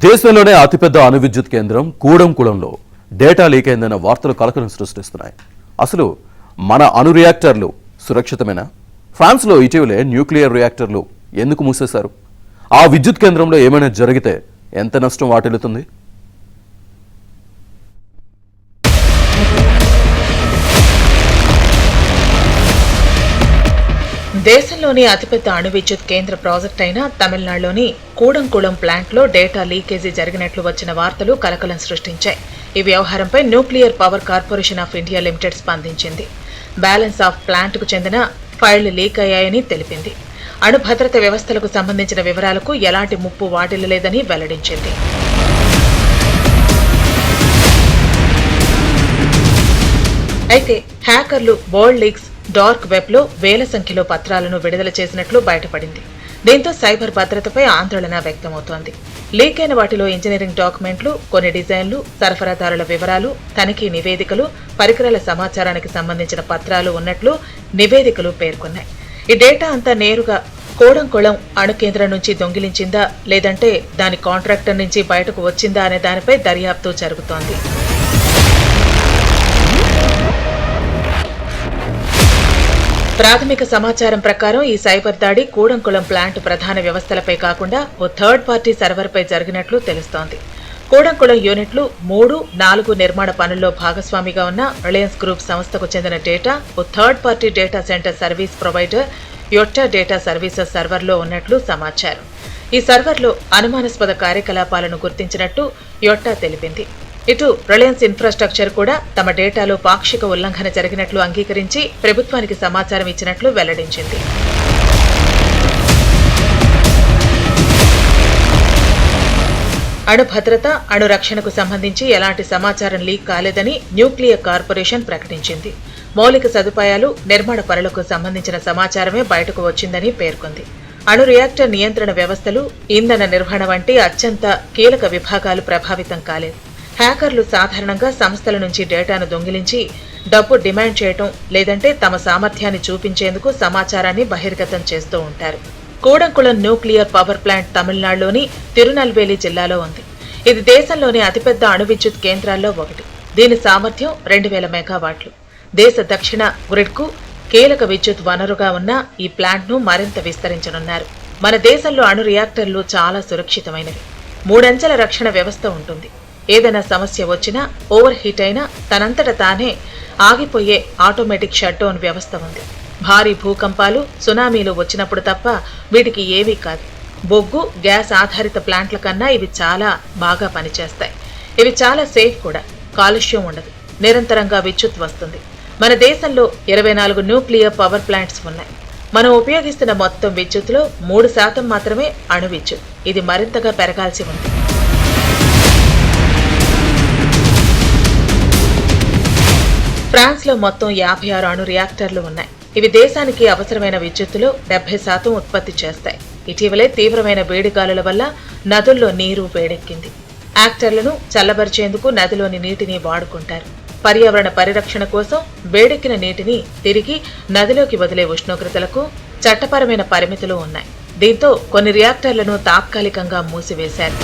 దేశంలోనే అతిపెద్ద అణు విద్యుత్ కేంద్రం కూడంకుళంలో డేటా లీక్ అయిందన్న వార్తలు కలకలం సృష్టిస్తున్నాయి. అసలు మన అణు రియాక్టర్లు సురక్షితమేనా? ఫ్రాన్స్లో ఇటీవలే న్యూక్లియర్ రియాక్టర్లు ఎందుకు మూసేశారు? ఆ విద్యుత్ కేంద్రంలో ఏమైనా జరిగితే ఎంత నష్టం వాటిల్లుతుంది? దేశంలోని అతిపెద్ద అణు విద్యుత్ కేంద్ర ప్రాజెక్ట్ అయిన తమిళనాడులోని కూడంకుళం ప్లాంట్లో డేటా లీకేజీ జరిగినట్లు వచ్చిన వార్తలు కలకలం సృష్టించాయి. ఈ వ్యవహారంపై nuclear power corporation of India limited స్పందించింది. బ్యాలెన్స్ ఆఫ్ ప్లాంట్కు చెందిన ఫైళ్లు లీక్ అయ్యాయని తెలిపింది. అణు భద్రత వ్యవస్థలకు సంబంధించిన వివరాలకు ఎలాంటి ముప్పు వాటిల్లలేదని వెల్లడించింది. అయితే హ్యాకర్లు వరల్డ్ లీక్స్ డార్క్ వెబ్ లో వేల సంఖ్యలో పత్రాలను విడుదల చేసినట్లు బయటపడింది. దీంతో సైబర్ భద్రతపై ఆందోళన వ్యక్తమవుతోంది. లీక్ అయిన వాటిలో ఇంజనీరింగ్ డాక్యుమెంట్లు, కొన్ని డిజైన్లు, సరఫరాదారుల వివరాలు, తనిఖీ నివేదికలు, పరికరాల సమాచారానికి సంబంధించిన పత్రాలు ఉన్నట్లు నివేదికలు పేర్కొన్నాయి. ఈ డేటా అంతా నేరుగా కూడంకుళం అణు కేంద్రం నుంచి దొంగిలించిందా లేదంటే దాని కాంట్రాక్టర్ నుంచి బయటకు వచ్చిందా అనే దానిపై దర్యాప్తు జరుగుతోంది. ప్రాథమిక సమాచారం ప్రకారం ఈ సైబర్ దాడి కూడంకుళం ప్లాంట్ ప్రధాన వ్యవస్థలపై కాకుండా ఓ థర్డ్ పార్టీ సర్వర్పై జరిగినట్లు తెలుస్తోంది. కూడంకుళం యూనిట్లు 3, 4 నిర్మాణ పనుల్లో భాగస్వామిగా ఉన్న రిలయన్స్ గ్రూప్ సంస్థకు చెందిన డేటా ఓ third party data centre service provider Yotta data services సర్వర్లో ఉన్నట్లు సమాచారం. ఈ సర్వర్లో అనుమానాస్పద కార్యకలాపాలను గుర్తించినట్టు యొట్టా తెలిపింది. ఇటు రిలయన్స్ ఇన్ఫ్రాస్ట్రక్చర్ కూడా తమ డేటాలో పాక్షిక ఉల్లంఘన జరిగినట్లు అంగీకరించి ప్రభుత్వానికి సమాచారం ఇచ్చినట్లు వెల్లడించింది. అణు భద్రత, అణు రక్షణకు సంబంధించి ఎలాంటి సమాచారం లీక్ కాలేదని న్యూక్లియర్ కార్పొరేషన్ ప్రకటించింది. మౌలిక సదుపాయాలు, నిర్మాణ పనులకు సంబంధించిన సమాచారమే బయటకు వచ్చిందని పేర్కొంది. అణు రియాక్టర్ నియంత్రణ వ్యవస్థలు, ఇంధన నిర్వహణ వంటి అత్యంత కీలక విభాగాలు ప్రభావితం కాలేదు. హ్యాకర్లు సాధారణంగా సంస్థల నుంచి డేటాను దొంగిలించి డబ్బు డిమాండ్ చేయటం లేదంటే తమ సామర్థ్యాన్ని చూపించేందుకు సమాచారాన్ని బహిర్గతం చేస్తూ ఉంటారు. కూడంకుళం న్యూక్లియర్ పవర్ ప్లాంట్ తమిళనాడులోని తిరునల్వేలి జిల్లాలో ఉంది. ఇది దేశంలోని అతిపెద్ద అణు విద్యుత్ కేంద్రాల్లో ఒకటి. దీని సామర్థ్యం 2000 మెగావాట్లు. దేశ దక్షిణ గ్రిడ్కు కీలక విద్యుత్ వనరుగా ఉన్న ఈ ప్లాంట్ను మరింత విస్తరించనున్నారు. మన దేశంలో అణు రియాక్టర్లు చాలా సురక్షితమైనవి. 3 అంచెల రక్షణ వ్యవస్థ ఉంటుంది. ఏదైనా సమస్య వచ్చినా, ఓవర్ హీట్ అయినా తనంతట తానే ఆగిపోయే ఆటోమేటిక్ షట్ డౌన్ వ్యవస్థ ఉంది. భారీ భూకంపాలు, సునామీలు వచ్చినప్పుడు తప్ప వీటికి ఏవీ కాదు. బొగ్గు, గ్యాస్ ఆధారిత ప్లాంట్ల కన్నా ఇవి చాలా బాగా పనిచేస్తాయి. ఇవి చాలా సేఫ్ కూడా. కాలుష్యం ఉండదు. నిరంతరంగా విద్యుత్ వస్తుంది. మన దేశంలో 24 న్యూక్లియర్ పవర్ ప్లాంట్స్ ఉన్నాయి. మనం ఉపయోగిస్తున్న మొత్తం విద్యుత్లో 3% మాత్రమే అణు విద్యుత్. ఇది మరింతగా పెరగాల్సి ఉంది. ఫ్రాన్స్లో మొత్తం 56 అణు రియాక్టర్లు ఉన్నాయి. ఇవి దేశానికి అవసరమైన విద్యుత్తులో 70% ఉత్పత్తి చేస్తాయి. ఇటీవలే తీవ్రమైన వేడిగాలుల వల్ల నదుల్లో నీరు వేడెక్కింది. యాక్టర్లను చల్లబరిచేందుకు నదిలోని నీటిని వాడుకుంటారు. పర్యావరణ పరిరక్షణ కోసం వేడెక్కిన నీటిని తిరిగి నదిలోకి వదిలే ఉష్ణోగ్రతలకు చట్టపరమైన పరిమితులు ఉన్నాయి. దీంతో కొన్ని రియాక్టర్లను తాత్కాలికంగా మూసివేశారు.